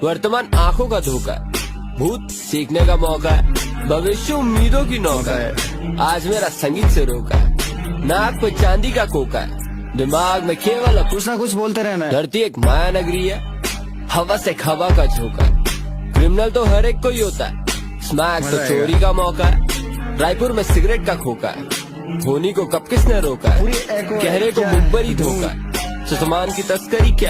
वर्तमान आंखों का धोखा है, भूत सीखने का मौका है, भविष्य उम्मीदों की नौका है। आज मेरा संगीत से रोका है, नाक पे चांदी का कोका है, दिमाग में केवल कुछ ना कुछ बोलते रहना है। धरती एक माया नगरी है, हवा से हवा का झोंका है। क्रिमिनल तो हर एक को ही होता है, स्मैक तो चोरी का मौका है। रायपुर में सिगरेट का खोका है, धोनी को कब किसने रोका है, गहरे को मुखबरी धोखा है। सामान की तस्करी क्या है,